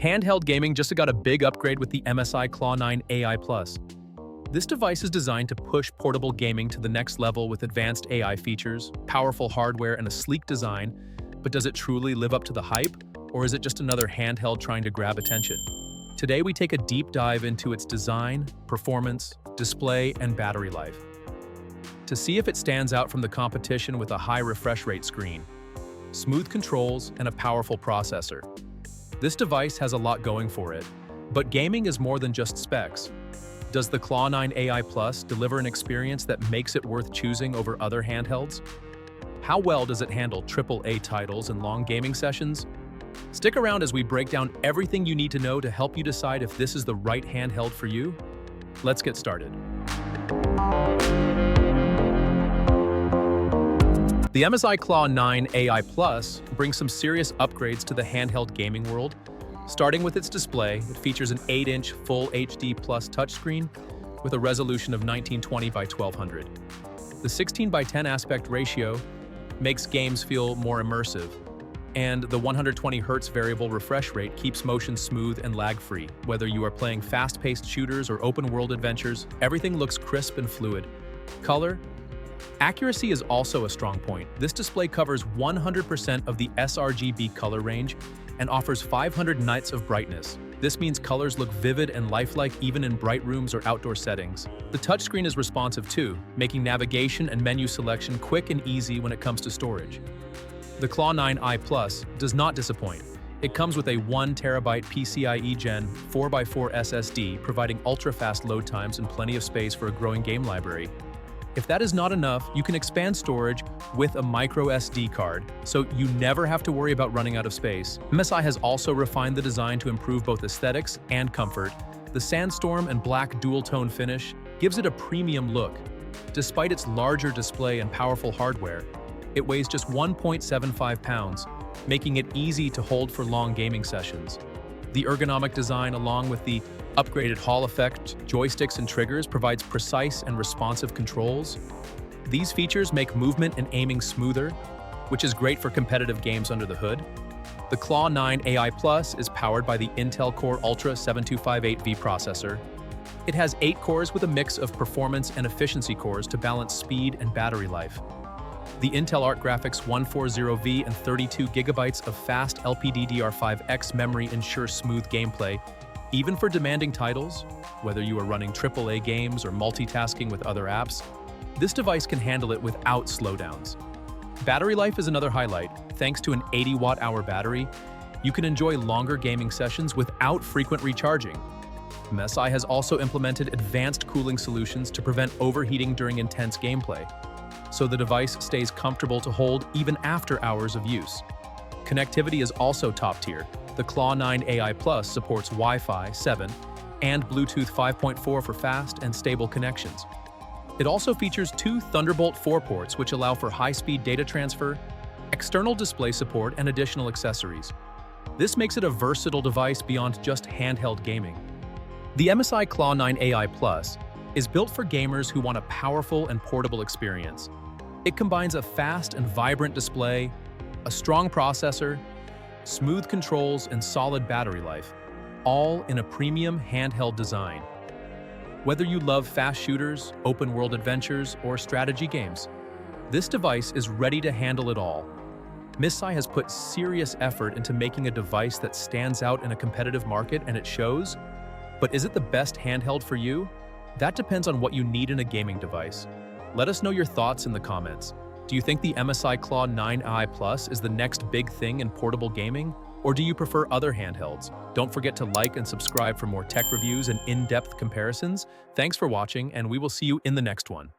Handheld gaming just got a big upgrade with the MSI Claw 9 AI+. This device is designed to push portable gaming to the next level with advanced AI features, powerful hardware, and a sleek design. But does it truly live up to the hype? Or is it just another handheld trying to grab attention? Today we take a deep dive into its design, performance, display, and battery life. To see if it stands out from the competition with a high refresh rate screen, smooth controls, and a powerful processor. This device has a lot going for it, but gaming is more than just specs. Does the Claw 9 AI Plus deliver an experience that makes it worth choosing over other handhelds? How well does it handle AAA titles and long gaming sessions? Stick around as we break down everything you need to know to help you decide if this is the right handheld for you. Let's get started. The MSI Claw 9 AI Plus brings some serious upgrades to the handheld gaming world. Starting with its display, it features an 8-inch Full HD Plus touchscreen with a resolution of 1920 by 1200. The 16 by 10 aspect ratio makes games feel more immersive, and the 120 Hz variable refresh rate keeps motion smooth and lag-free. Whether you are playing fast-paced shooters or open-world adventures, everything looks crisp and fluid. Color accuracy is also a strong point. This display covers 100% of the sRGB color range and offers 500 nits of brightness. This means colors look vivid and lifelike even in bright rooms or outdoor settings. The touchscreen is responsive too, making navigation and menu selection quick and easy when it comes to storage. The Claw 9 AI Plus does not disappoint. It comes with a 1TB PCIe Gen 4x4 SSD, providing ultra-fast load times and plenty of space for a growing game library. If that is not enough, you can expand storage with a micro SD card, so you never have to worry about running out of space. MSI has also refined the design to improve both aesthetics and comfort. The sandstorm and black dual-tone finish gives it a premium look. Despite its larger display and powerful hardware, it weighs just 1.75 pounds, making it easy to hold for long gaming sessions. The ergonomic design, along with the upgraded Hall effect joysticks and triggers, provides precise and responsive controls. These features make movement and aiming smoother, which is great for competitive games under the hood. The Claw 9 AI Plus is powered by the Intel Core Ultra 7258V processor. It has 8 cores with a mix of performance and efficiency cores to balance speed and battery life. The Intel Arc Graphics 140V and 32GB of fast LPDDR5X memory ensure smooth gameplay, even for demanding titles. Whether you are running AAA games or multitasking with other apps, this device can handle it without slowdowns. Battery life is another highlight. Thanks to an 80-watt-hour battery, you can enjoy longer gaming sessions without frequent recharging. MSI has also implemented advanced cooling solutions to prevent overheating during intense gameplay, so the device stays comfortable to hold even after hours of use. Connectivity is also top tier. The Claw 9 AI Plus supports Wi-Fi 7 and Bluetooth 5.4 for fast and stable connections. It also features 2 Thunderbolt 4 ports, which allow for high-speed data transfer, external display support, and additional accessories. This makes it a versatile device beyond just handheld gaming. The MSI Claw 9 AI Plus is built for gamers who want a powerful and portable experience. It combines a fast and vibrant display, a strong processor, smooth controls, and solid battery life, all in a premium handheld design. Whether you love fast shooters, open-world adventures, or strategy games, this device is ready to handle it all. MSI has put serious effort into making a device that stands out in a competitive market, and it shows. But is it the best handheld for you? That depends on what you need in a gaming device. Let us know your thoughts in the comments. Do you think the MSI Claw 9 AI Plus is the next big thing in portable gaming? Or do you prefer other handhelds? Don't forget to like and subscribe for more tech reviews and in-depth comparisons. Thanks for watching, and we will see you in the next one.